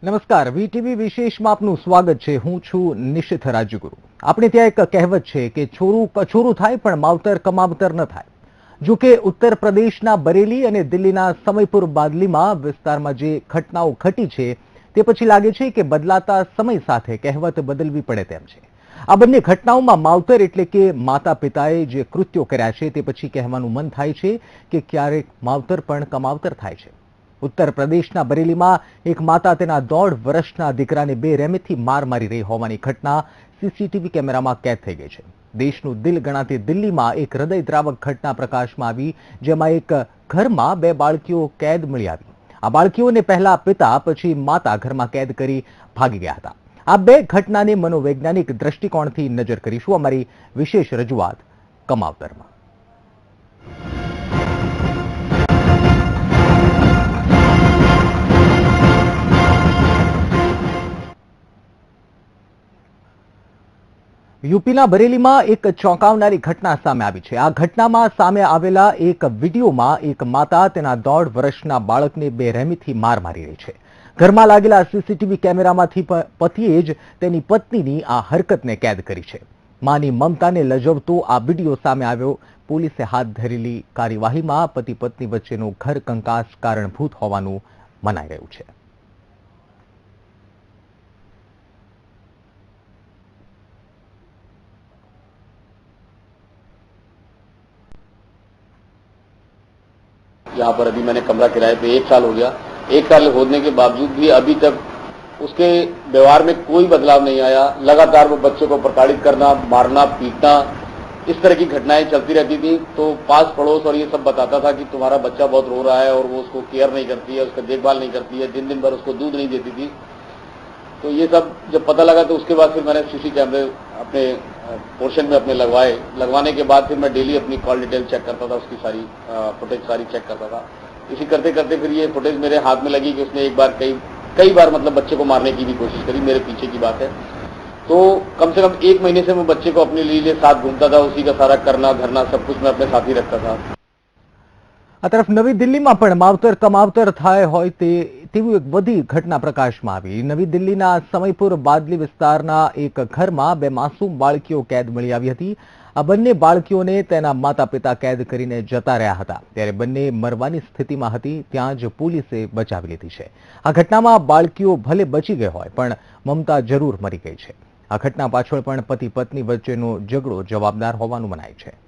નમસ્કાર, વીટીવી વિશેષમાં આપનું સ્વાગત છે. હું છું નિશિત રાજ્યગુરુ. આપણે ત્યાં એક કહેવત છે કે ચોરું કચોરું થાય પણ માવતર કમાવતર ન થાય. જો કે ઉત્તર પ્રદેશના બરેલી અને દિલ્હીના સમયપુર બાદલીમાં વિસ્તારમાં જે ઘટનાઓ ઘટી છે તે પછી લાગે છે કે બદલાતા સમય સાથે કહેવત બદલવી પડે તેમ છે. આ બંને ઘટનાઓમાં માવતર એટલે કે માતા પિતાએ જે કૃત્યો કર્યા છે તે પછી કહેવાનું મન થાય છે કે ક્યારેક માવતર પણ કમાવતર થાય છે. ઉત્તર પ્રદેશના બરેલીમાં એક માતા તેના 1.5 વર્ષના દીકરાને બેરહેમીથી માર મારી રહી હોવાની ઘટના સીસીટીવી કેમેરામાં કેદ થઈ ગઈ છે. દેશનું દિલ ગણાતી દિલ્હીમાં એક હૃદયદ્રાવક ઘટના પ્રકાશમાં આવી, જેમાં એક ઘરમાં 2 બાળકીઓ કેદ મળી આવી. આ બાળકીઓને પહેલા પિતા પછી માતા ઘરમાં કેદ કરી ભાગી ગયા હતા. આ 2 ઘટનાને મનોવૈજ્ઞાનિક દ્રષ્ટિકોણથી નજર કરીશું અમારી વિશેષ રજૂઆત કમાવતરમાં. યુપીના બરેલીમાં એક ચોંકાવનારી ઘટના સામે આવી છે. આ ઘટનામાં સામે આવેલા એક વિડીયોમાં એક માતા તેના 1.5 વર્ષના બાળકને બેરહેમીથી માર મારી રહી છે. ઘરમાં લાગેલા સીસીટીવી કેમેરામાંથી પતિએ જ તેની પત્નીની આ હરકતને કેદ કરી છે. માની મમતાને લજવતો આ વિડીયો સામે આવ્યો. પોલીસે હાથ ધરેલી કાર્યવાહીમાં પતિ પત્ની વચ્ચેનો ઘર કંકાસ કારણભૂત હોવાનું મનાઈ રહ્યું છે. यहाँ पर अभी मैंने कमरा किराए पे 1 साल हो गया। 1 साल होने के बावजूद भी अभी तक उसके व्यवहार में कोई बदलाव नहीं आया। लगातार वो बच्चों को प्रताड़ित करना, मारना, पीटना, इस तरह की घटनाएं चलती रहती थी। तो पास पड़ोस और ये सब बताता था कि तुम्हारा बच्चा बहुत रो रहा है और वो उसको केयर नहीं करती है, उसका देखभाल नहीं करती है, दिन भर उसको दूध नहीं देती थी। तो ये सब जब पता लगा तो उसके बाद फिर मैंने सीसी कैमरे अपने पोर्शन में अपने लगवाने के बाद फिर मैं डेली अपनी कॉल डिटेल चेक करता था, उसकी सारी फुटेज सारी चेक करता था। इसी करते करते फिर ये फुटेज मेरे हाथ में लगी कि उसने एक बार कई बार मतलब बच्चे को मारने की भी कोशिश करी। मेरे पीछे की बात है। तो कम से कम 1 महीने से मैं बच्चे को अपने लिए साथ घूमता था, उसी का सारा करना धरना सब कुछ मैं अपने साथ ही रखता था। આ તરફ નવી દિલ્હીમાં પણ માવતર કમાવતર થાય હોય તેવી એક વધી ઘટના પ્રકાશમાં આવી. નવી દિલ્હીના સમયપુર બાદલી વિસ્તારના એક ઘરમાં 2 માસૂમ બાળકીઓ કેદ મળી આવી હતી. આ બંને બાળકીઓને તેના માતા પિતા કેદ કરીને જતા રહ્યા હતા, ત્યારે બંને મરવાની સ્થિતિમાં હતી. ત્યાં જ પોલીસે બચાવી લીધી છે. આ ઘટનામાં બાળકીઓ ભલે બચી ગઈ હોય પણ મમતા જરૂર મરી ગઈ છે. આ ઘટના પાછળ પણ પતિ પત્ની વચ્ચેનો ઝઘડો જવાબદાર હોવાનું મનાય છે.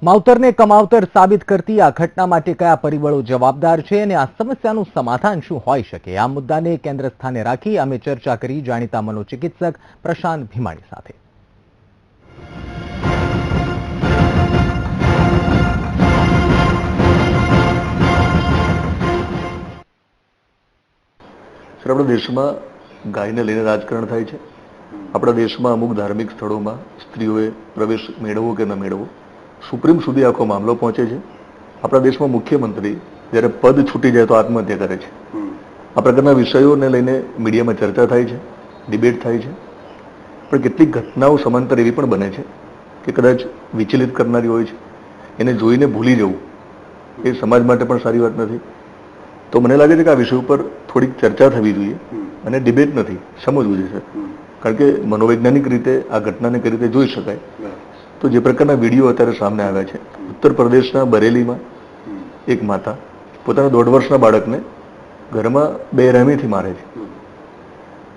માવતરને કમાવતર સાબિત કરતી આ ઘટના માટે કયા પરિબળો જવાબદાર છે અને આ સમસ્યાનું સમાધાન શું હોઈ શકે, આ મુદ્દાને કેન્દ્ર સ્થાને રાખી અમે ચર્ચા કરી જાણીતા મનોચિકિત્સક પ્રશાંત ભીમાણી સાથે. આપણા દેશમાં ગાયને લઈને રાજકારણ થાય છે. આપણા દેશમાં અમુક ધાર્મિક સ્થળોમાં સ્ત્રીઓએ પ્રવેશ મેળવવો કે ન મેળવવો, સુપ્રીમ સુધી આખો મામલો પહોંચે છે. આપણા દેશમાં મુખ્યમંત્રી જ્યારે પદ છૂટી જાય તો આત્મહત્યા કરે છે. આ પ્રકારના વિષયોને લઈને મીડિયામાં ચર્ચા થાય છે, ડિબેટ થાય છે. પણ કેટલીક ઘટનાઓ સમાંતર એવી પણ બને છે કે કદાચ વિચલિત કરનારી હોય છે. એને જોઈને ભૂલી જવું એ સમાજ માટે પણ સારી વાત નથી. તો મને લાગે છે કે આ વિષય ઉપર થોડીક ચર્ચા થવી જોઈએ અને ડિબેટ નથી, સમજવું જોઈએ. કારણ કે મનોવૈજ્ઞાનિક રીતે આ ઘટનાને કઈ રીતે જોઈ શકાય. તો જે પ્રકારના વિડીયો અત્યારે સામે આવ્યા છે, ઉત્તર પ્રદેશના બરેલીમાં એક માતા પોતાના 1.5 વર્ષના બાળકને ઘરમાં બેરહેમીથી મારે છે.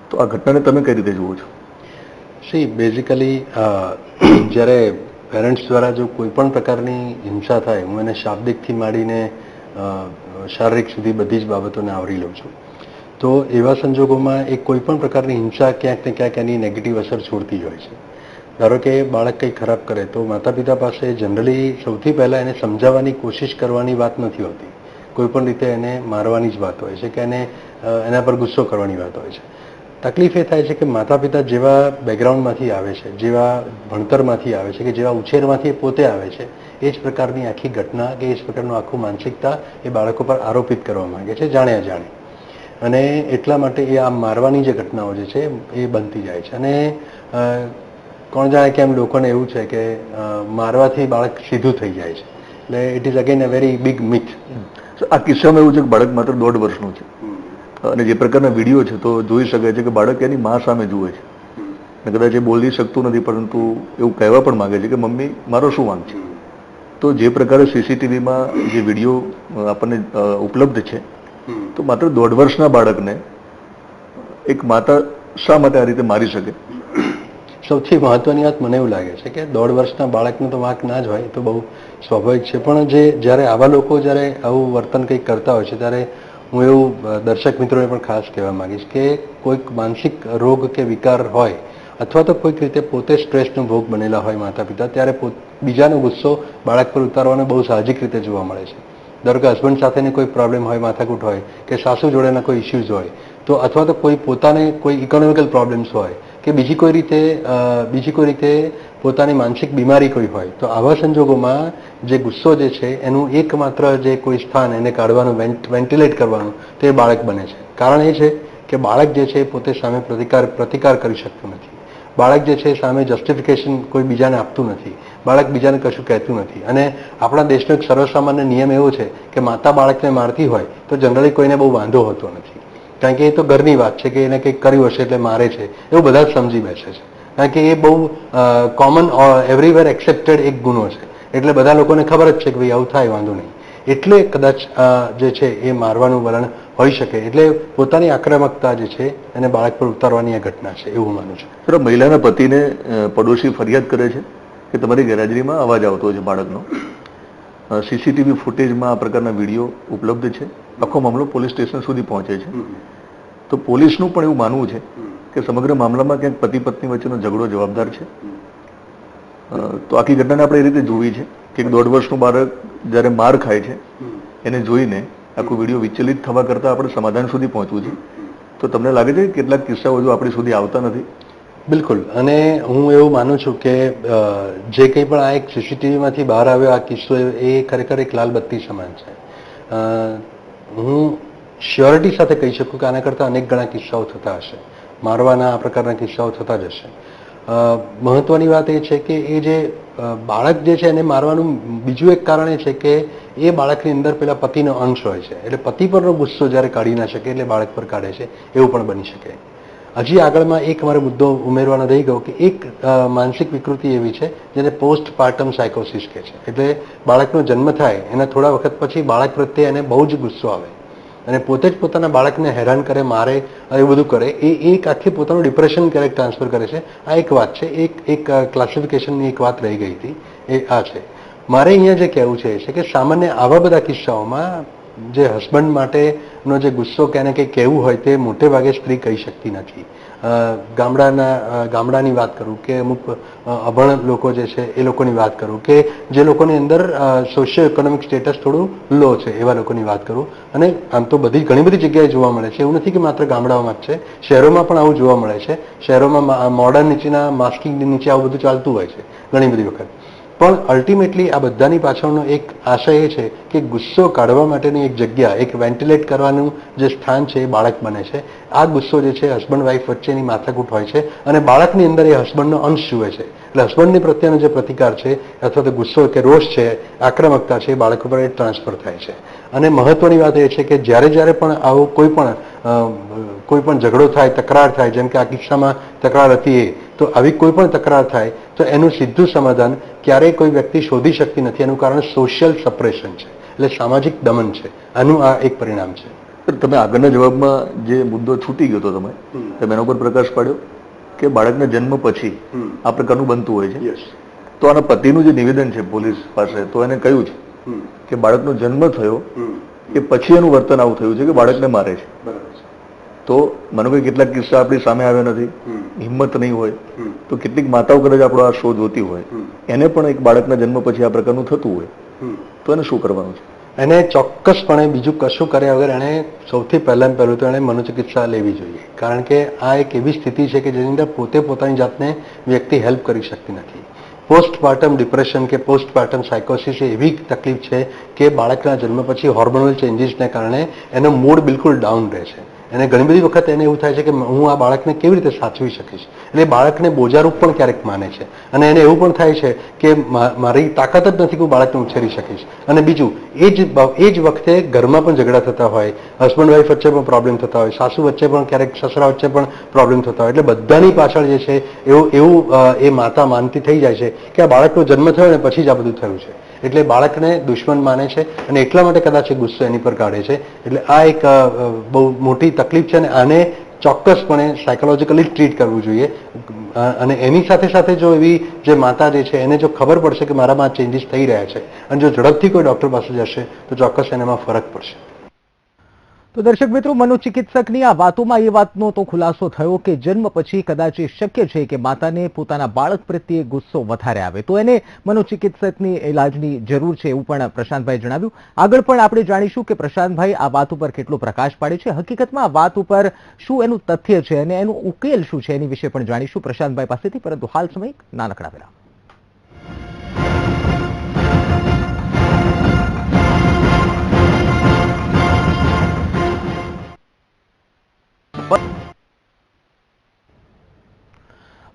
તો આ ઘટનાને તમે કઈ રીતે જુઓ છો? બેઝિકલી જ્યારે પેરેન્ટ્સ દ્વારા જો કોઈ પણ પ્રકારની હિંસા થાય, હું એને શાબ્દિકથી માંડીને શારીરિક સુધી બધી જ બાબતોને આવરી લઉં છું. તો એવા સંજોગોમાં એક કોઈ પણ પ્રકારની હિંસા ક્યાંક ને ક્યાંક એની નેગેટિવ અસર છોડતી હોય છે. ધારો કે બાળક કંઈ ખરાબ કરે તો માતા પિતા પાસે જનરલી સૌથી પહેલાં એને સમજાવવાની કોશિશ કરવાની વાત નથી હોતી. કોઈ પણ રીતે એને મારવાની જ વાત હોય છે કે એને એના પર ગુસ્સો કરવાની વાત હોય છે. તકલીફ એ થાય છે કે માતા પિતા જેવા બેકગ્રાઉન્ડમાંથી આવે છે, જેવા ભણતરમાંથી આવે છે, કે જેવા ઉછેરમાંથી પોતે આવે છે, એ જ પ્રકારની આખી ઘટના કે એ જ પ્રકારનું આખું માનસિકતા એ બાળકો પર આરોપિત કરવા માંગે છે, જાણે અજાણે. અને એટલા માટે એ આમ મારવાની જે ઘટનાઓ જે છે એ બનતી જાય છે. અને કોણ જાણે કેમ લોકોને એવું છે કે મારવાથી બાળક સીધું થઈ જાય છે. એટલે it is again a very big myth. આ કિસ્સામાં એવું છે કે બાળક માત્ર 1.5 વર્ષનું છે અને જે પ્રકારના વિડીયો છે તો જોઈ શકે છે કે બાળક એની મા સામે જુએ છે અને કદાચ એ બોલી શકતું નથી, પરંતુ એવું કહેવા પણ માંગે છે કે મમ્મી મારો શું વાંક છે. તો જે પ્રકારે સીસીટીવીમાં જે વિડીયો આપણને ઉપલબ્ધ છે, તો માત્ર 1.5 વર્ષના બાળકને એક માતા શા માટે આ રીતે મારી શકે? સૌથી મહત્વની વાત મને એવું લાગે છે કે 1.5 વર્ષના બાળકનો તો વાંક ના જ હોય, તો બહુ સ્વાભાવિક છે. પણ જ્યારે આવા લોકો જ્યારે આવું વર્તન કંઈક કરતા હોય છે, ત્યારે હું એવું દર્શક મિત્રોને પણ ખાસ કહેવા માંગીશ કે કોઈક માનસિક રોગ કે વિકાર હોય અથવા તો કોઈક રીતે પોતે સ્ટ્રેસનો ભોગ બનેલા હોય માતા પિતા, ત્યારે બીજાનો ગુસ્સો બાળક પર ઉતારવાનો બહુ સાહજિક રીતે જોવા મળે છે. ધારો કે હસબન્ડ સાથેની કોઈ પ્રોબ્લેમ હોય, માથાકૂટ હોય, કે સાસુ જોડેના કોઈ ઇસ્યુઝ હોય, તો અથવા તો કોઈ પોતાને કોઈ ઇકોનોમિકલ પ્રોબ્લેમ્સ હોય, કે બીજી કોઈ રીતે પોતાની માનસિક બીમારી કોઈ હોય, તો આવા સંજોગોમાં જે ગુસ્સો જે છે એનું એકમાત્ર જે કોઈ સ્થાન એને કાઢવાનું, વેન્ટિલેટ કરવાનું, તે બાળક બને છે. કારણ એ છે કે બાળક જે છે એ પોતે સામે પ્રતિકાર કરી શકતું નથી. બાળક જે છે સામે જસ્ટિફિકેશન કોઈ બીજાને આપતું નથી. બાળક બીજાને કશું કહેતું નથી. અને આપણા દેશનો એક સર્વસામાન્ય નિયમ એવો છે કે માતા બાળકને મારતી હોય તો જનરલી કોઈને બહુ વાંધો હોતો નથી, કારણ કે એ તો ઘરની વાત છે કે એને કંઈક કર્યું હશે એટલે મારે છે, એવું બધા જ સમજી બેસે છે. કારણ કે એ બહુ કોમન એવરીવેર એક્સેપ્ટેડ એક ગુનો છે. એટલે બધા લોકોને ખબર જ છે કે ભાઈ આવું થાય, વાંધો નહીં. એટલે કદાચ જે છે એ મારવાનું વલણ હોઈ શકે. એટલે પોતાની આક્રમકતા જે છે એને બાળક પર ઉતારવાની આ ઘટના છે, એવું માનું છું. સર, મહિલાના પતિને પડોશી ફરિયાદ કરે છે કે તમારી ગેરહાજરીમાં અવાજ આવતો હોય છે બાળકનો. સીસીટીવી ફૂટેજમાં આ પ્રકારના વિડીયો ઉપલબ્ધ છે. આખો મામલો પોલીસ સ્ટેશન સુધી પહોંચે છે. તો પોલીસનું પણ એવું માનવું છે કે સમગ્ર મામલામાં ક્યાંક પતિ પત્ની વચ્ચેનો ઝઘડો જવાબદાર છે. તો આખી ઘટનાને આપણે એ રીતે જોવી છે કે 1.5 વર્ષનું બાળક જ્યારે માર ખાય છે એને જોઈને આખું વિડીયો વિચલિત થવા કરતાં આપણે સમાધાન સુધી પહોંચવું છે. તો તમને લાગે છે કે કેટલાક કિસ્સાઓ હજુ આપણી સુધી આવતા નથી? બિલકુલ. અને હું એવું માનું છું કે જે કંઈ પણ આ એક સીસીટીવીમાંથી બહાર આવ્યો આ કિસ્સો, એ ખરેખર એક લાલ બત્તી સમાન છે. હું શ્યોરિટી સાથે કહી શકું કે આના કરતાં અનેક ગણા કિસ્સાઓ થતા હશે, મારવાના આ પ્રકારના કિસ્સાઓ થતા જ હશે. મહત્વની વાત એ છે કે એ જે બાળક જે છે એને મારવાનું બીજું એક કારણ એ છે કે એ બાળકની અંદર પેલા પતિનો અંશ હોય છે. એટલે પતિ પરનો ગુસ્સો જ્યારે કાઢી ના શકે એટલે બાળક પર કાઢે છે, એવું પણ બની શકે. હજી આગળમાં એક મારો મુદ્દો ઉમેરવાનો રહી ગયો કે એક માનસિક વિકૃતિ એવી છે જેને પોસ્ટપાર્ટમ સાયકોસિસ કહે છે. એટલે બાળકનો જન્મ થાય એના થોડા વખત પછી બાળક પ્રત્યે એને બહુ જ ગુસ્સો આવે અને પોતે જ પોતાના બાળકને હેરાન કરે, મારે, એવું બધું કરે. એ એક આખી પોતાનું ડિપ્રેશન ક્યારેક ટ્રાન્સફર કરે છે. આ એક વાત છે, એક ક્લાસિફિકેશનની એક વાત રહી ગઈ હતી, એ આ છે. મારે અહીંયા જે કહેવું છે એ છે કે સામાન્ય આવા બધા કિસ્સાઓમાં જે હસબન્ડ માટેનો જે ગુસ્સો કે એને કંઈ કહેવું હોય તે મોટે ભાગે સ્ત્રી કહી શકતી નથી. ગામડાની વાત કરું કે અમુક અભણ લોકો જે છે એ લોકોની વાત કરું કે જે લોકોની અંદર સોશિયો ઇકોનોમિક સ્ટેટસ થોડું લો છે એવા લોકોની વાત કરું. અને આમ તો ઘણી બધી જગ્યાએ જોવા મળે છે, એવું નથી કે માત્ર ગામડાઓમાં જ છે, શહેરોમાં પણ આવું જોવા મળે છે. શહેરોમાં મોડર્ન નીચેના માસ્કિંગની નીચે આવું બધું ચાલતું હોય છે ઘણી બધી વખત. પણ અલ્ટિમેટલી આ બધાની પાછળનો એક આશય એ છે કે ગુસ્સો કાઢવા માટેની એક જગ્યા, એક વેન્ટિલેટ કરવાનું જે સ્થાન છે એ બાળક બને છે. આ ગુસ્સો જે છે હસબન્ડ વાઈફ વચ્ચેની માથાકૂટ હોય છે અને બાળકની અંદર એ હસબન્ડનો અંશ જુએ છે. એટલે હસબન્ડની પ્રત્યેનો જે પ્રતિકાર છે અથવા તો ગુસ્સો કે રોષ છે, આક્રમકતા છે, એ બાળક ઉપર ટ્રાન્સફર થાય છે. અને મહત્વની વાત એ છે કે જ્યારે પણ આવો કોઈ પણ ઝઘડો થાય, તકરાર થાય, જેમ કે આ કિસ્સામાં તકરાર હતી, તો આવી કોઈ પણ તકરાર થાય તો એનું સીધું સમાધાન ક્યારેય કોઈ વ્યક્તિ શોધી શકતી નથી. એનું કારણ સોશિયલ સપ્રેશન છે, એટલે સામાજિક દમન છે. આનું આ એક પરિણામ છે. તમે આગળના જવાબમાં જે મુદ્દો છૂટી ગયો હતો તમે એના ઉપર પ્રકાશ પાડ્યો કે બાળકના જન્મ પછી આ પ્રકારનું બનતું હોય છે. તો આના પતિનું જે નિવેદન છે પોલીસ પાસે, તો એને કહ્યું છે કે બાળકનો જન્મ થયો એ પછી એનું વર્તન આવું થયું છે કે બાળકને મારે છે. તો મને કોઈ કેટલાક કિસ્સા આપણી સામે આવ્યા નથી, હિંમત નહીં હોય, તો કેટલીક માતાઓ કદાચ આપણો આ શો જોતી હોય, એને પણ એક બાળકના જન્મ પછી આ પ્રકારનું થતું હોય, તો એને શું કરવાનું છે? એને ચોક્કસપણે બીજું કશું કર્યા વગર એને સૌથી પહેલાં પહેલું તો એને મનોચિકિત્સા લેવી જોઈએ, કારણ કે આ એક એવી સ્થિતિ છે કે જેની અંદર પોતે પોતાની જાતને વ્યક્તિ હેલ્પ કરી શકતી નથી. પોસ્ટપાર્ટમ ડિપ્રેશન કે પોસ્ટપાર્ટમ સાયકોસિસ એવી તકલીફ છે કે બાળકના જન્મ પછી હોર્મોનલ ચેન્જીસને કારણે એનો મૂડ બિલકુલ ડાઉન રહે છે. એને ઘણી બધી વખત એને એવું થાય છે કે હું આ બાળકને કેવી રીતે સાચવી શકીશ, એટલે બાળકને બોજારૂપ પણ ક્યારેક માને છે, અને એને એવું પણ થાય છે કે મારી તાકાત જ નથી કે હું બાળકને ઉછેરી શકીશ. અને બીજું એ જ વખતે ઘરમાં પણ ઝઘડા થતા હોય, હસબન્ડ વાઈફ વચ્ચે પણ પ્રોબ્લેમ થતા હોય, સાસુ વચ્ચે પણ ક્યારેક સસરા વચ્ચે પણ પ્રોબ્લેમ થતા હોય, એટલે બધાની પાછળ જે છે એવું એ માતા માનતી થઈ જાય છે કે આ બાળકનો જન્મ થયો ને પછી જ આ બધું થયું છે, એટલે બાળકને દુશ્મન માને છે અને એટલા માટે કદાચ એ ગુસ્સો એની પર કાઢે છે. એટલે આ એક બહુ મોટી તકલીફ છે અને આને ચોક્કસપણે સાયકોલોજીકલી ટ્રીટ કરવું જોઈએ. અને એની સાથે સાથે જો એવી જે માતા જે છે એને જો ખબર પડશે કે મારામાં ચેન્જીસ થઈ રહ્યા છે અને જો ઝડપથી કોઈ ડૉક્ટર પાસે જશે તો ચોક્કસ એનામાં ફરક પડશે. તો દર્શક મિત્રો, મનોચિકિત્સકની આ વાતોમાં એ વાતનો તો ખુલાસો થયો કે જન્મ પછી કદાચ એ શક્ય છે કે માતાને પોતાના બાળક પ્રત્યે ગુસ્સો વધારે આવે, તો એને મનોચિકિત્સકની ઇલાજની જરૂર છે એવું પણ પ્રશાંતભાઈ જણાવ્યું. આગળ પણ આપણે જાણીશું કે પ્રશાંતભાઈ આ વાત ઉપર કેટલો પ્રકાશ પાડે છે, હકીકતમાં આ વાત ઉપર શું એનું તથ્ય છે અને એનું ઉકેલ શું છે એની વિશે પણ જાણીશું પ્રશાંતભાઈ પાસેથી. પરંતુ હાલ સમય નાનકડા વિરામ.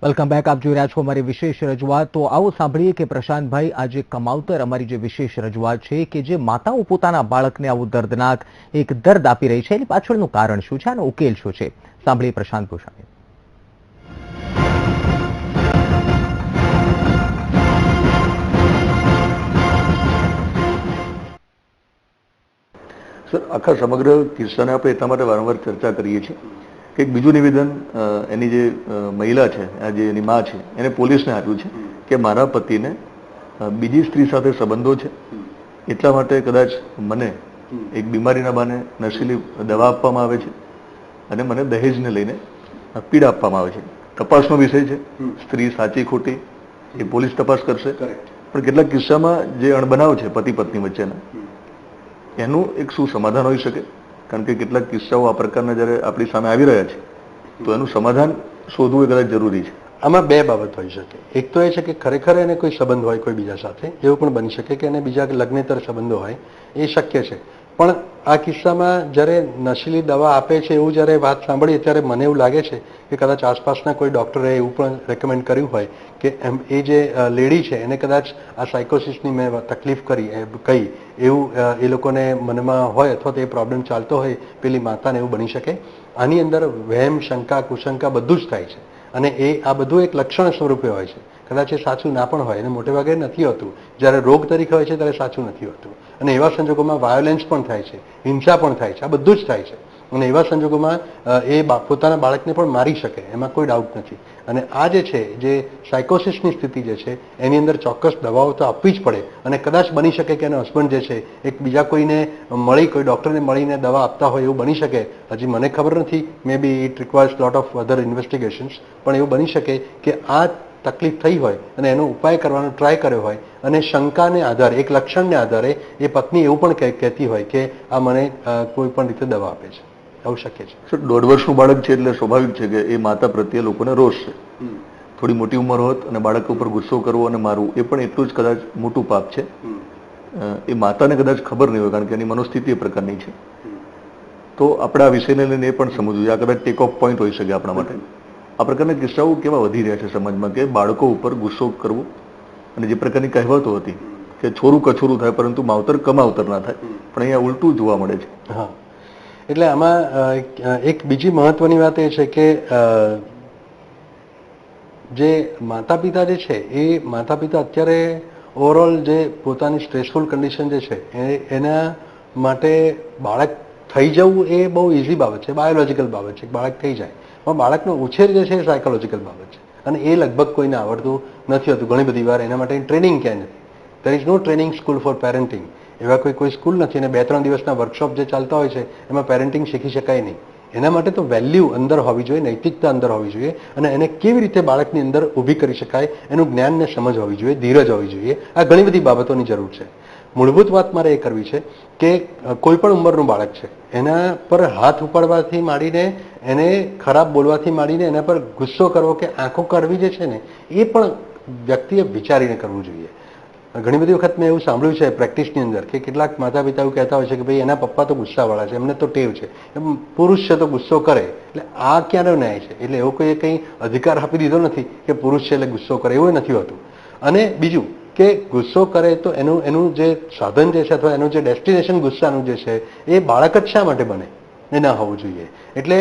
Welcome back. આપ જોઈ રહ્યા છો અમારી વિશેષ રજૂઆત. તો આવો સાંભળીએ કે પ્રશાંતભાઈ આજે કમાવતર અમારી જે વિશેષ રજૂઆત છે કે જે માતાઓ પોતાના બાળકને આવું દર્દનાક એક દર્દ આપી રહી છે એની પાછળનું કારણ શું છે, આનો ઉકેલ શું છે, સાંભળીએ પ્રશાંત ભૂષણ. સર, આખા સમગ્ર કિસ્સાને આપણે એટલા માટે વારંવાર ચર્ચા કરીએ છીએ કે એક બીજું નિવેદન એની જે મહિલા છે, આ જે એની માં છે, એને પોલીસને આપ્યું છે કે મારા પતિને બીજી સ્ત્રી સાથે સંબંધો છે, એટલા માટે કદાચ મને એક બીમારીના બહાને નશીલી દવા આપવામાં આવે છે અને મને દહેજને લઈને પીડા આપવામાં આવે છે. તપાસનો વિષય છે, સ્ત્રી સાચી ખોટી એ પોલીસ તપાસ કરશે. પણ કેટલાક કિસ્સામાં જે અણબનાવ છે પતિ પત્ની વચ્ચેના, એનું એક શું સમાધાન હોઈ શકે? કારણ કે કેટલાક કિસ્સાઓ આ પ્રકારના જ્યારે આપણી સામે આવી રહ્યા છે તો એનું સમાધાન શોધવું એ કદાચ જરૂરી છે. આમાં બે બાબત હોઈ શકે. એક તો એ છે કે ખરેખર એને કોઈ સંબંધ હોય કોઈ બીજા સાથે, એવું પણ બની શકે કે એને બીજા લગ્નેતર સંબંધો હોય, એ શક્ય છે. પણ આ કિસ્સામાં જ્યારે નશીલી દવા આપે છે એવું જ્યારે વાત સાંભળીએ ત્યારે મને એવું લાગે છે કે કદાચ આસપાસના કોઈ ડૉક્ટરે એવું પણ રેકમેન્ડ કર્યું હોય કે એ જે લેડી છે એને કદાચ આ સાયકોસિસની મેં તકલીફ કહી એવું એ લોકોને મનમાં હોય અથવા તો એ પ્રોબ્લેમ ચાલતો હોય પેલી માતાને, એવું બની શકે. આની અંદર વહેમ, શંકા, કુશંકા બધું જ થાય છે અને આ બધું એક લક્ષણ સ્વરૂપે હોય છે. કદાચ એ સાચું ના પણ હોય અને મોટે ભાગે નથી હોતું. જ્યારે રોગ તરીકે હોય છે ત્યારે સાચું નથી હોતું અને એવા સંજોગોમાં વાયોલન્સ પણ થાય છે, હિંસા પણ થાય છે, આ બધું જ થાય છે. અને એવા સંજોગોમાં એ પોતાના બાળકને પણ મારી શકે, એમાં કોઈ ડાઉટ નથી. અને આ જે છે, જે સાયકોસિસની સ્થિતિ જે છે એની અંદર ચોક્કસ દવાઓ તો આપવી જ પડે અને કદાચ બની શકે કે એનો હસબન્ડ જે છે એક બીજા કોઈને મળી, કોઈ ડૉક્ટરને મળીને દવા આપતા હોય એવું બની શકે. હજી મને ખબર નથી, may be it requires lot of other investigations, પણ એવું બની શકે કે આ તકલીફ થઈ હોય અને એનો ઉપાય કરવાનો ટ્રાય કર્યો હોય અને શંકાને આધારે, એક લક્ષણને આધારે એ પત્ની એવું પણ કહેતી હોય કે આ મને કોઈ પણ રીતે દવા આપે છે. આવું શક્ય છે. સર, 1.5 વર્ષનું બાળક છે એટલે સ્વાભાવિક છે કે એ માતા પ્રત્યે લોકોને રોષ છે. થોડી મોટી ઉંમર હોત અને બાળક ઉપર ગુસ્સો કરવો અને મારવું એ પણ એટલું જ કદાચ મોટું પાપ છે. એ માતાને કદાચ ખબર નહીં હોય કારણ કે એની મનોસ્થિતિ એ પ્રકારની છે. તો આપણે આ વિષયને લઈને એ પણ સમજવું જોઈએ, આ કદાચ ટેક ઓફ પોઈન્ટ હોઈ શકે આપણા માટે. આ પ્રકારના કિસ્સાઓ કેવા વધી રહ્યા છે સમાજમાં કે બાળકો ઉપર ગુસ્સો કરવો અને જે પ્રકારની કહેવતો હતી કે છોરું કછોરું થાય પરંતુ માવતર કમાવતર ના થાય, પણ અહીંયા ઉલટું જોવા મળે છે. હા, એટલે આમાં એક બીજી મહત્વની વાત એ છે કે જે માતા પિતા જે છે એ માતા પિતા અત્યારે ઓવરઓલ જે પોતાની સ્ટ્રેસફુલ કન્ડિશન જે છે એના માટે બાળક થઈ જવું એ બહુ ઇઝી બાબત છે, બાયોલોજીકલ બાબત છે, બાળક થઈ જાય. પણ બાળકનો ઉછેર જે છે એ સાયકોલોજીકલ બાબત છે અને એ લગભગ કોઈને આવડતું નથી હોતું. ઘણી બધી વાર એના માટે ટ્રેનિંગ ક્યાંય નથી. There is no training school for parenting. એવા કોઈ સ્કૂલ નથી અને 2-3 દિવસના વર્કશોપ જે ચાલતા હોય છે એમાં પેરેન્ટિંગ શીખી શકાય નહીં. એના માટે તો વેલ્યુ અંદર હોવી જોઈએ, નૈતિકતા અંદર હોવી જોઈએ અને એને કેવી રીતે બાળકની અંદર ઊભી કરી શકાય એનું જ્ઞાન ને સમજ હોવી જોઈએ, ધીરજ હોવી જોઈએ. આ ઘણી બધી બાબતોની જરૂર છે. મૂળભૂત વાત મારે એ કરવી છે કે કોઈ પણ ઉંમરનું બાળક છે એના પર હાથ ઉપાડવાથી માંડીને એને ખરાબ બોલવાથી માંડીને એના પર ગુસ્સો કરવો કે આંખો કરવી જે છે ને એ પણ વ્યક્તિએ વિચારીને કરવું જોઈએ. ઘણી બધી વખત મેં એવું સાંભળ્યું છે પ્રેક્ટિસની અંદર કે કેટલાક માતા પિતા એવું કહેતા હોય છે કે ભાઈ એના પપ્પા તો ગુસ્સાવાળા છે, એમને તો ટેવ છે, એમ પુરુષ છે તો ગુસ્સો કરે, એટલે આ ક્યારે ન્યાય છે? એટલે એવો કોઈ કંઈ અધિકાર આપી દીધો નથી કે પુરુષ છે એટલે ગુસ્સો કરે, એવું નથી હોતું. અને બીજું કે ગુસ્સો કરે તો એનું જે સાધન જે છે અથવા એનું જે ડેસ્ટિનેશન ગુસ્સાનું જે છે એ બાળક જ શા માટે બને? એ ના હોવું જોઈએ. એટલે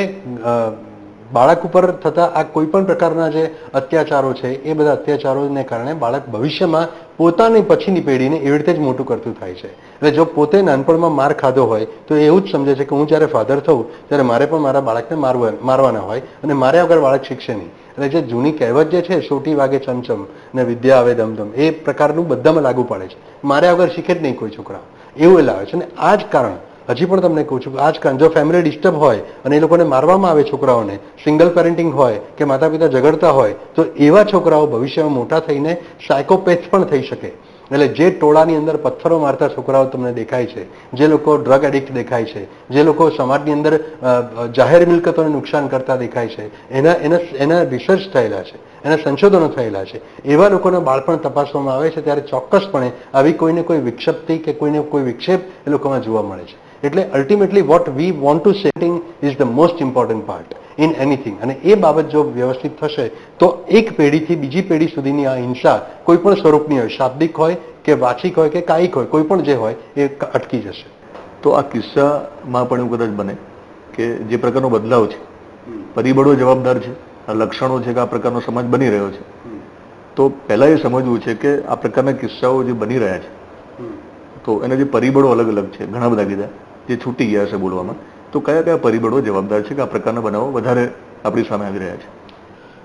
બાળક ઉપર થતા આ કોઈ પણ પ્રકારના જે અત્યાચારો છે એ બધા અત્યાચારોને કારણે બાળક ભવિષ્યમાં પોતાની પછીની પેઢીને એવી રીતે જ મોટું કરતું થાય છે. એટલે જો પોતે નાનપણમાં માર ખાધો હોય તો એ એવું જ સમજે છે કે હું જ્યારે ફાધર થઉં ત્યારે મારે પણ મારા બાળકને મારવાના હોય અને માર્યા વગર બાળક શીખશે નહીં. એટલે જે જૂની કહેવત જે છે સોટી વાગે ચમચમ ને વિદ્યા આવે ધમધમ, એ પ્રકારનું બધામાં લાગુ પડે છે. માર્યા વગર શીખે જ નહીં કોઈ છોકરા, એવું એ લાવે છે. અને આ જ કારણ, હજી પણ તમને કહું છું કે આ જ કારણ, જો ફેમિલી ડિસ્ટર્બ હોય અને એ લોકોને મારવામાં આવે છોકરાઓને, સિંગલ પેરેન્ટિંગ હોય કે માતા પિતા ઝઘડતા હોય, તો એવા છોકરાઓ ભવિષ્યમાં મોટા થઈને સાયકોપેથ પણ થઈ શકે. એટલે જે ટોળાની અંદર પથ્થરો મારતા છોકરાઓ તમને દેખાય છે, જે લોકો ડ્રગ એડિક્ટ દેખાય છે, જે લોકો સમાજની અંદર જાહેર મિલકતોને નુકસાન કરતા દેખાય છે, એના રિસર્ચ થયેલા છે, એના સંશોધનો થયેલા છે. એવા લોકોના બાળપણ તપાસવામાં આવે છે ત્યારે ચોક્કસપણે આવી કોઈને કોઈ વિક્ષેપથી કે કોઈને કોઈ વિક્ષેપ એ લોકોમાં જોવા મળે છે. એટલે ultimately what we want to setting is the most important part in anything. અને એ બાબત જો વ્યવસ્થિત થશે તો એક પેઢીથી બીજી પેઢી સુધીની આ હિંસા કોઈ પણ સ્વરૂપની હોય, શાબ્દિક હોય કે વાચિક હોય કે કાયિક હોય, કોઈ પણ જે હોય એ અટકી જશે. તો આ કિસ્સામાં પણ એવું કદાચ બને કે જે પ્રકારનો બદલાવ છે, પરિબળો જવાબદાર છે, આ લક્ષણો છે કે આ પ્રકારનો સમાજ બની રહ્યો છે, તો પહેલા એ સમજવું છે કે આ પ્રકારના કિસ્સાઓ જે બની રહ્યા છે તો એના જે પરિબળો અલગ અલગ છે, ઘણા બધા કીધા જે છૂટી ગયા છે બોલવામાં, તો કયા કયા પરિબળો જવાબદાર છે કે આ પ્રકારના બનાવો વધારે આપણી સામે આવી રહ્યા છે?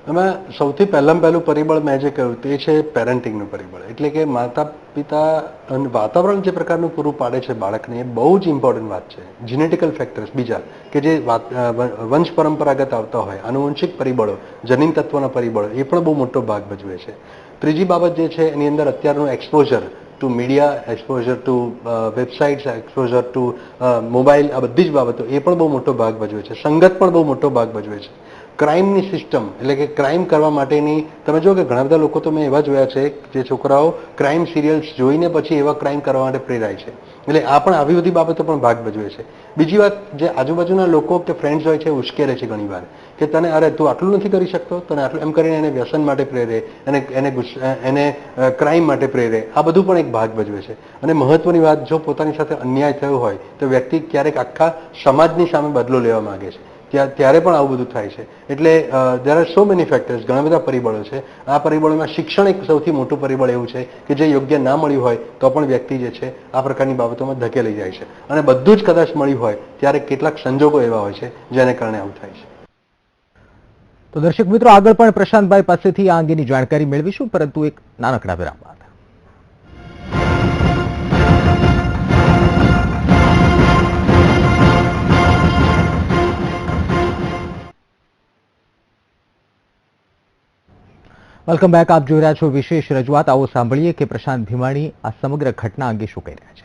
એમાં સૌથી પહેલું પરિબળ મેં જે કહ્યું તે છે પેરેન્ટિંગનું પરિબળ. એટલે કે માતા પિતા અને વાતાવરણ જે પ્રકારનું પૂરું પાડે છે બાળકને, એ બહુ જ ઇમ્પોર્ટન્ટ વાત છે. જીનેટિકલ ફેક્ટર્સ બીજા કે જે વંશ પરંપરાગત આવતા હોય, આનુવંશિક પરિબળો, જનીન તત્વના પરિબળો, એ પણ બહુ મોટો ભાગ ભજવે છે. ત્રીજી બાબત જે છે એની અંદર અત્યારનું exposure to media, exposure to websites, exposure to mobile, આ બધી જ બાબતો એ પણ બહુ મોટો ભાગ ભજવે છે. સંગત પણ બહુ મોટો ભાગ ભજવે છે. ક્રાઇમની સિસ્ટમ, એટલે કે ક્રાઇમ કરવા માટેની, તમે જો કે ઘણા બધા લોકો તો મેં એવા જોયા છે જે છોકરાઓ ક્રાઇમ સિરિયલ્સ જોઈને પછી એવા ક્રાઇમ કરવા માટે પ્રેરાય છે. એટલે આ પણ આવી બધી બાબતો પણ ભાગ ભજવે છે. બીજી વાત, જે આજુબાજુના લોકો કે ફ્રેન્ડ્સ હોય છે ઉશ્કેરે છે ઘણી વાર કે તને અરે તું આટલું નથી કરી શકતો, તને આટલું, એમ કરીને એને વ્યસન માટે પ્રેરે, એને ક્રાઇમ માટે પ્રેરે. આ બધું પણ એક ભાગ ભજવે છે. અને મહત્વની વાત, જો પોતાની સાથે અન્યાય થયો હોય તો વ્યક્તિ ક્યારેક આખા સમાજની સામે બદલો લેવા માંગે છે, ત્યારે પણ આવું બધું થાય છે. એટલે there are so many factors, ઘણા બધા પરિબળો છે. આ પરિબળોમાં શિક્ષણ એક સૌથી મોટું પરિબળ એવું છે કે જે યોગ્ય ના મળ્યું હોય તો પણ વ્યક્તિ જે છે આ પ્રકારની બાબતોમાં ધકેલાઈ જાય છે. અને બધું જ કદાચ મળ્યું હોય ત્યારે કેટલાક સંજોગો એવા હોય છે જેને કારણે આવું થાય છે. તો દર્શક મિત્રો, આગળ પણ પ્રશાંતભાઈ પાસેથી આ અંગેની જાણકારી મેળવીશું, પરંતુ એક નાનકડા વિરામ બાદ. Welcome back. આપ જોઈ રહ્યા છો વિશેષ રજૂઆત. આવો સાંભળીએ કે પ્રશાંત ભીમાણી આ સમગ્ર ઘટના અંગે શું કહી રહ્યા છે.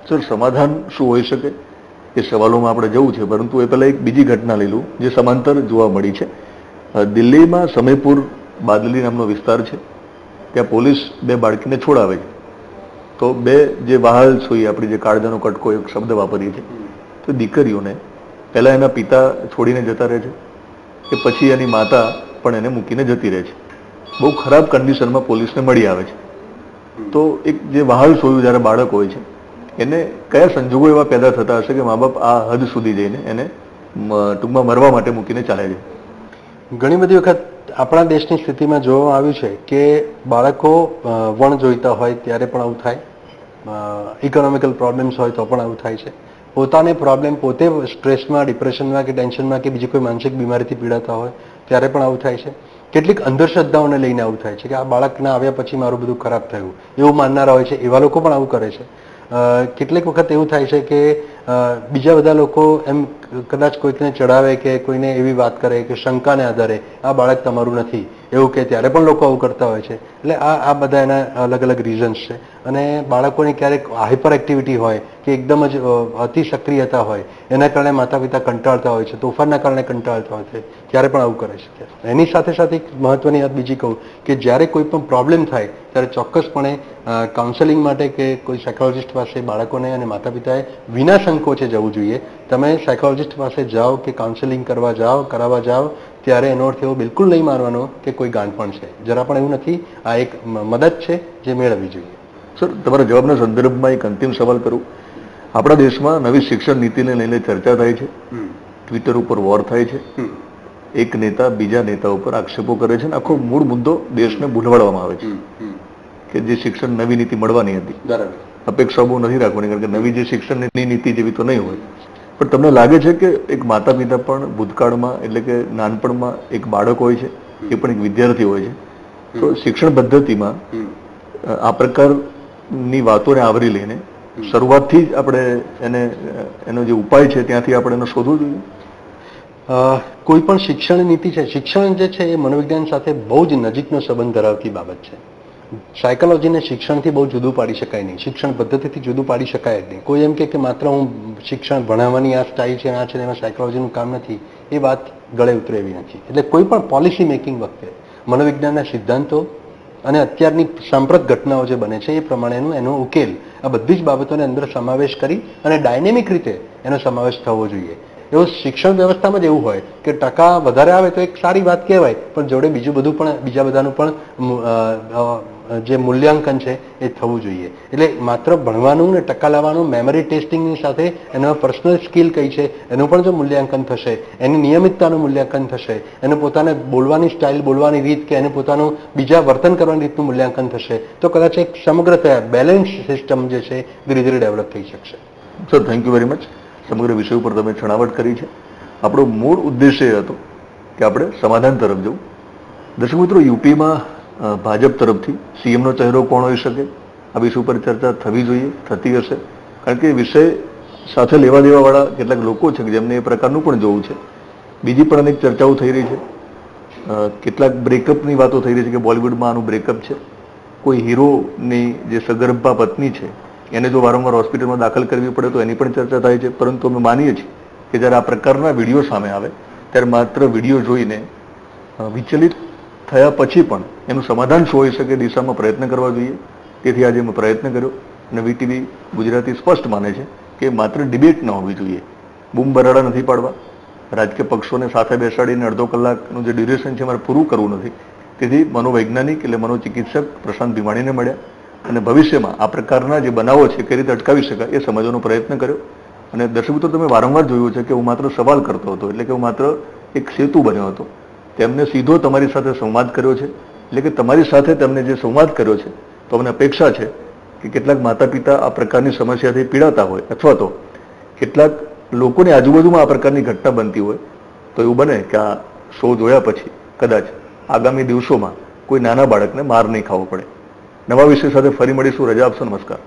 સર, સમાધાન શું હોઈ શકે એ સવાલોમાં આપણે જવું છે, પરંતુ એ પહેલા એક બીજી ઘટના લઈ લઉં જે સમાંતર જોવા મળી છે. દિલ્હીમાં સમીપુર બાદલી નામનો વિસ્તાર છે, ત્યાં પોલીસ બે બાળકીને છોડાવે છે. તો બે જે વહાલ સોઈ, આપણી જે કાળજાનો કટકો એક શબ્દ વાપરીએ છીએ, તો દીકરીઓને પહેલા એના પિતા છોડીને જતા રહે છે, કે પછી એની માતા પણ એને મૂકીને જતી રહે છે. બહુ ખરાબ કન્ડિશનમાં પોલીસને મળી આવે છે. તો એક જે વહાલ સોયું જ્યારે બાળક હોય છે એને કયા સંજોગો એવા પેદા થતા હશે કે મા બાપ આ હદ સુધી જઈને એને ટૂંકમાં મરવા માટે મૂકીને ચાલે છે? ઘણી બધી વખત આપણા દેશની સ્થિતિમાં જોવામાં આવ્યું છે કે બાળકો વણ જોઈતા હોય ત્યારે પણ આવું થાય, ઇકોનોમિકલ પ્રોબ્લેમ્સ હોય તો પણ આવું થાય છે, પોતાને પ્રોબ્લેમ, પોતે સ્ટ્રેસમાં, ડિપ્રેશનમાં કે ટેન્શનમાં કે બીજી કોઈ માનસિક બીમારીથી પીડાતા હોય ત્યારે પણ આવું થાય છે. કેટલીક અંધશ્રદ્ધાઓને લઈને આવું થાય છે કે આ બાળકના આવ્યા પછી મારું બધું ખરાબ થયું એવું માનનારા હોય છે, એવા લોકો પણ આવું કરે છે. કેટલીક વખત એવું થાય છે કે બીજા બધા લોકો એમ કદાચ કોઈકને ચડાવે કે કોઈને એવી વાત કરે કે શંકાને આધારે આ બાળક તમારું નથી એવું કે ત્યારે પણ લોકો આવું કરતા હોય છે. એટલે આ બધા એના અલગ અલગ રીઝન્સ છે. અને બાળકોની ક્યારેક હાઇપર એક્ટિવિટી હોય કે એકદમ જ અતિ સક્રિયતા હોય એના કારણે માતા પિતા કંટાળતા હોય છે, તોફાનના કારણે કંટાળતા હોય છે, ત્યારે પણ આવું કરે છે. એની સાથે સાથે એક મહત્વની વાત બીજી કહું કે જ્યારે કોઈ પણ પ્રોબ્લેમ થાય ત્યારે ચોક્કસપણે કાઉન્સેલિંગ માટે કે કોઈ સાયકોલોજીસ્ટ પાસે બાળકોને અને માતા પિતાએ વિના સંકોચે જવું જોઈએ. તમે સાયકોલોજીસ્ટ પાસે જાઓ કે કાઉન્સેલિંગ કરાવવા જાઓ ત્યારે એનો અર્થ એવો બિલકુલ નહીં માનવાનો કે કોઈ ગાંડપણ છે. જરા પણ એવું નથી. આ એક મદદ છે જે મેળવવી જોઈએ. સર, તમારા જવાબના સંદર્ભમાં એક અંતિમ સવાલ કરું. આપણા દેશમાં નવી શિક્ષણ નીતિને લઈને ચર્ચા થાય છે, ટ્વિટર ઉપર વોર થાય છે, એક નેતા બીજા નેતા ઉપર આક્ષેપો કરે છે અને આખો મૂળ મુદ્દો દેશને ભૂલવાડવામાં આવે છે કે જે શિક્ષણ નવી નીતિ મળવાની હતી. અપેક્ષા બહુ નથી રાખવાની, કારણ કે નવી જે શિક્ષણની નીતિ જેવી તો નહીં હોય. પણ તમને લાગે છે કે એક માતા પિતા પણ ભૂતકાળમાં એટલે કે નાનપણમાં એક બાળક હોય છે, એ પણ એક વિદ્યાર્થી હોય છે, તો શિક્ષણ પદ્ધતિમાં આ પ્રકારની વાતોને આવરી લઈને શરૂઆતથી જ આપણે એનો જે ઉપાય છે ત્યાંથી આપણે એને શોધવું જોઈએ. કોઈ પણ શિક્ષણ નીતિ છે, શિક્ષણ જે છે એ મનોવિજ્ઞાન સાથે બહુ જ નજીકનો સંબંધ ધરાવતી બાબત છે. સાયકોલોજીને શિક્ષણથી બહુ જુદું પાડી શકાય નહીં, શિક્ષણ પદ્ધતિથી જુદું પાડી શકાય જ નહીં. કોઈ એમ કે માત્ર હું શિક્ષણ ભણાવવાની આ સ્ટાઇલ છે, આ છે, એમાં સાયકોલોજીનું કામ નથી, એ વાત ગળે ઉતરે એવી નથી. એટલે કોઈ પણ પોલિસી મેકિંગ વખતે મનોવિજ્ઞાનના સિદ્ધાંતો અને અત્યારની સાંપ્રત ઘટનાઓ જે બને છે એ પ્રમાણેનું એનો ઉકેલ આ બધી જ બાબતોને અંદર સમાવેશ કરી અને ડાયનેમિક રીતે એનો સમાવેશ થવો જોઈએ. એવું શિક્ષણ વ્યવસ્થામાં જ એવું હોય કે ટકા વધારે આવે તો એક સારી વાત કહેવાય, પણ જોડે બીજા બધાનું પણ જે મૂલ્યાંકન છે એ થવું જોઈએ. એટલે માત્ર ભણવાનું ને ટકા લાવવાનું, મેમરી ટેસ્ટિંગની સાથે એનો પર્સનલ સ્કિલ કઈ છે એનું પણ જો મૂલ્યાંકન થશે, એની નિયમિતતાનું મૂલ્યાંકન થશે, એને પોતાને બોલવાની સ્ટાઇલ, બોલવાની રીત કે એને પોતાનું બીજા વર્તન કરવાની રીતનું મૂલ્યાંકન થશે તો કદાચ એક સમગ્ર બેલેન્સ સિસ્ટમ જે છે ધીરે ધીરે ડેવલપ થઈ શકશે. Sir, thank you very much. સમગ્ર વિષય ઉપર તમે છણાવટ કરી છે. આપણો મૂળ ઉદ્દેશ્ય એ હતો કે આપણે સમાધાન તરફ જવું. દર્શક મિત્રો, યુપીમાં ભાજપ તરફથી સીએમનો ચહેરો કોણ હોઈ શકે, આ વિષય ઉપર ચર્ચા થવી જોઈએ, થતી હશે, કારણ કે વિષય સાથે લેવા દેવાવાળા કેટલાક લોકો છે જેમને એ પ્રકારનું પણ જોવું છે. બીજી પણ અનેક ચર્ચાઓ થઈ રહી છે. કેટલાક બ્રેકઅપની વાતો થઈ રહી છે કે બોલિવૂડમાં આનું બ્રેકઅપ છે. કોઈ હીરોની જે સગર્ભા પત્ની છે એને જો વારંવાર હોસ્પિટલમાં દાખલ કરવી પડે તો એની પણ ચર્ચા થાય છે. પરંતુ અમે માનીએ છીએ કે જ્યારે આ પ્રકારના વિડીયો સામે આવે ત્યારે માત્ર વિડીયો જોઈને વિચલિત થયા પછી પણ એનું સમાધાન શું હોઈ શકે દિશામાં પ્રયત્ન કરવા જોઈએ. તેથી આજે મેં પ્રયત્ન કર્યો અને વીટીવી ગુજરાતી સ્પષ્ટ માને છે કે માત્ર ડિબેટ ન હોવી જોઈએ, બૂમ બરાડા નથી પાડવા, રાજકીય પક્ષોને સાથે બેસાડીને અડધો કલાકનું જે ડ્યુરેશન છે મારે પૂરું કરવું નથી. તેથી મનોવૈજ્ઞાનિક એટલે મનોચિકિત્સક પ્રશાંત ભીમાણીને મળ્યા અને ભવિષ્યમાં આ પ્રકારના જે બનાવો છે કઈ રીતે અટકાવી શકાય એ સમજવાનો પ્રયત્ન કર્યો. અને દર્શક મિત્રો, તમે વારંવાર જોયું છે કે હું માત્ર સવાલ કરતો હતો, એટલે કે હું માત્ર એક સેતુ બન્યો હતો. તેમને સીધો તમારી સાથે સંવાદ કર્યો છે, એટલે કે તમારી સાથે તેમને જે સંવાદ કર્યો છે તો અમને અપેક્ષા છે કે કેટલાક માતા પિતા આ પ્રકારની સમસ્યાથી પીડાતા હોય અથવા તો કેટલાક લોકોની આજુબાજુમાં આ પ્રકારની ઘટના બનતી હોય તો એવું બને કે આ શો જોયા પછી કદાચ આગામી દિવસોમાં કોઈ નાના બાળકને માર નહીં ખાવો પડે. નવા વિષય સાથે ફરી મળીશું. રજા આપશો. નમસ્કાર.